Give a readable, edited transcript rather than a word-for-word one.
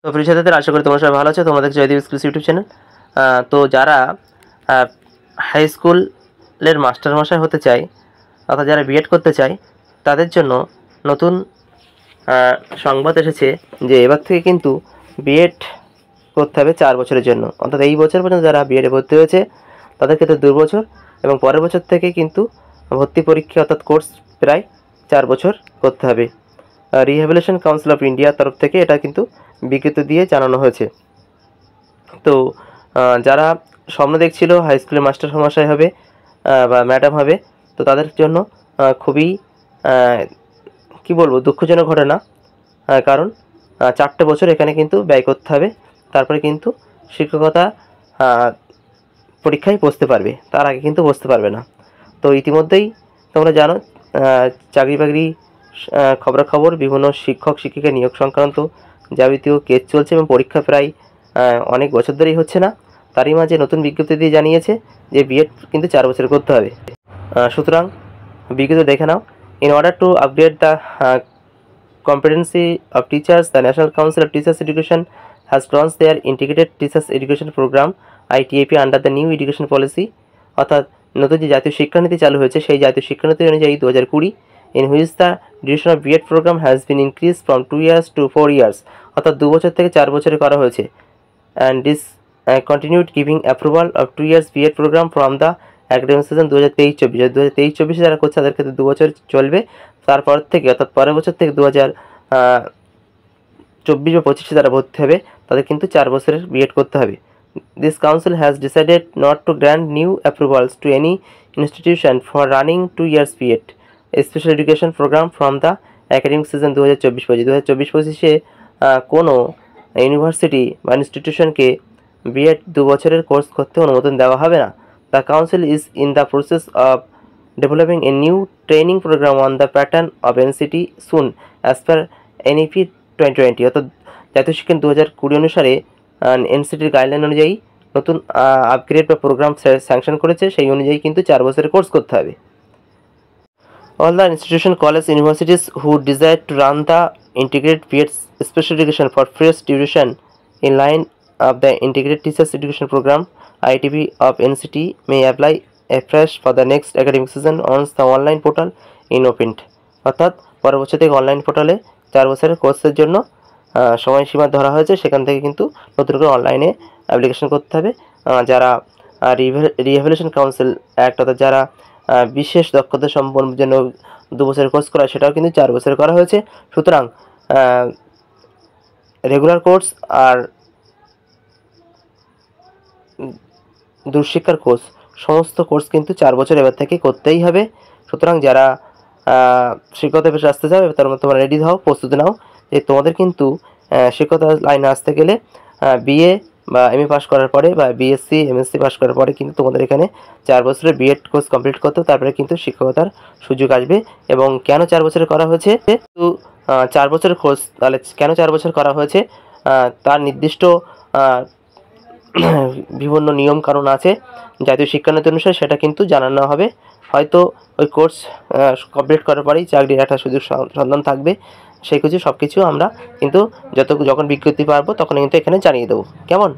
তো প্রিয় ছাত্রীদের, আশা করি তোমরা সবাই ভালো আছো। তোমাদের জয়দীপ স্কুলস ইউটিউব চ্যানেল। তো যারা হাই স্কুলের মাস্টারমশাই হতে চায় অর্থাৎ যারা বিএড করতে চায় তাদের জন্য নতুন সংবাদ এসেছে যে এবার থেকে কিন্তু বিএড করতে হবে 4 বছরের জন্য। অর্থাৎ এই বছর পর্যন্ত যারা বিএডে ভর্তি হয়েছে তাদের ক্ষেত্রে 2 বছর এবং পরের বছর থেকে কিন্তু ভর্তি পরীক্ষা অর্থাৎ কোর্স প্রায় 4 বছর করতে হবে। রিহ্যাবিলিটেশন কাউন্সিল অফ ইন্ডিয়ার তরফ থেকে এটা কিন্তু বিজ্ঞপ্তি দিয়ে জানানো হয়েছে। তো যারা স্বপ্ন দেখছিল হাই স্কুলের মাস্টারমশাই হবে বা ম্যাডাম হবে, তো তাদের জন্য খুবই কী বলবো দুঃখজনক ঘটনা। কারণ 4টে বছর এখানে কিন্তু ব্যয় করতে হবে, তারপরে কিন্তু শিক্ষকতা পরীক্ষায় বসতে পারবে, তার আগে কিন্তু বসতে পারবে না। তো ইতিমধ্যেই তোমরা জানো চাকরি বাকরি খবরাখবর বিভিন্ন শিক্ষক শিক্ষিকা নিয়োগ সংক্রান্ত যাবতীয় কেস চলছে এবং পরীক্ষা প্রায় অনেক বছর ধরেই হচ্ছে না। তারই মাঝে নতুন বিজ্ঞপ্তি দিয়ে জানিয়েছে যে বিএড কিন্তু 4 বছর করতে হবে। সুতরাং বিজ্ঞপ্তি দেখে নাও। In order to upgrade the competency of teachers, the National Council of Teachers Education has launched their Integrated Teachers Education Program ITAP under the new education policy। অর্থাৎ নতুন যে জাতীয় শিক্ষানীতি চালু হয়েছে সেই জাতীয় শিক্ষানীতি অনুযায়ী 2020 in which the duration of BEd program has been increased from 2 years to 4 years। অর্থাৎ 2 বছর থেকে 4 বছরে করা হয়েছে। and this continued giving approval of 2 years BEd program from the academic season 2023-24। 2023-24 যারা করছে তাদের ক্ষেত্রে 2 বছর চলবে, তারপর থেকে অর্থাৎ পরের বছর থেকে 2024 বা 25 যারা ভর্তি হবে তাদের কিন্তু 4 বছরের বিএড করতে হবে। This council has decided not to grant new approvals to any institution for running 2 years BEd a special education program from the academic season 2024-25। 2024-25 কোনো ইউনিভার্সিটি বা ইনস্টিটিউশনকে বিএড 2 বছরের কোর্স করতে অনুমোদন দেওয়া হবে না। The council is in the process of developing a new training program on the pattern of NCT soon as per NEP 2020। অর্থাৎ জাতীয় শিক্ষা 2020 অনুসারে এনসিটির গাইডলাইন অনুযায়ী নতুন আপগ্রেড বা প্রোগ্রাম স্যাংশন করেছে, সেই অনুযায়ী কিন্তু 4 বছরের কোর্স করতে হবে। All the institution, college, universities who desire to run the integrated BEd special education for fresh duration in line of the integrated teachers education program ITP of NCT may apply afresh for the next academic season once the online portal in opened। অর্থাৎ পরের বছর থেকে online পোর্টালে 4 বছরের কোর্সের জন্য সময়সীমা ধরা হয়েছে, সেখান থেকে কিন্তু নতুন করে অনলাইনে অ্যাপ্লিকেশন করতে হবে। যারা রিহ্যাবিলিটেশন কাউন্সিল অ্যাক্ট অর্থাৎ যারা বিশেষ দক্ষতা সম্পন্নের জন্য 2 বছরের কোর্স করা, সেটাও কিন্তু 4 বছরের করা হয়েছে। সুতরাং রেগুলার কোর্স আর দূরশিক্ষার কোর্স সমস্ত কোর্স কিন্তু 4 বছর এবার থেকে করতেই হবে। সুতরাং যারা শিক্ষকতা পেশায় আসতে চাও তার মধ্যে তোমরা রেডি হও, প্রস্তুতি নাও যে তোমাদের কিন্তু শিক্ষকতা লাইনে আসতে গেলে বিএ বা এমএ পাস করার পরে বা বিএসসি এমএসসি পাস করার পরে কিন্তু তোমাদের এখানে 4 বছরের বিএড কোর্স কমপ্লিট করতে, তারপরে কিন্তু শিক্ষকতার সুযোগ আসবে। এবং কেন 4 বছরের করা হয়েছে, তো 4 বছরের কোর্স তাহলে কেন 4 বছর করা হয়েছে তার নির্দিষ্ট বিভিন্ন নিয়ম কারণ আছে জাতীয় শিক্ষানীতি অনুসারে, সেটা কিন্তু জানানো হবে। হয়তো ওই কোর্স কমপ্লিট করার পরেই চাকরির একটা সুযোগ সন্ধান থাকবে, সেই কিছু সব কিছু আমরা কিন্তু যখন বিজ্ঞপ্তি পারবো তখন কিন্তু এখানে জানিয়ে দেবো। কেমন?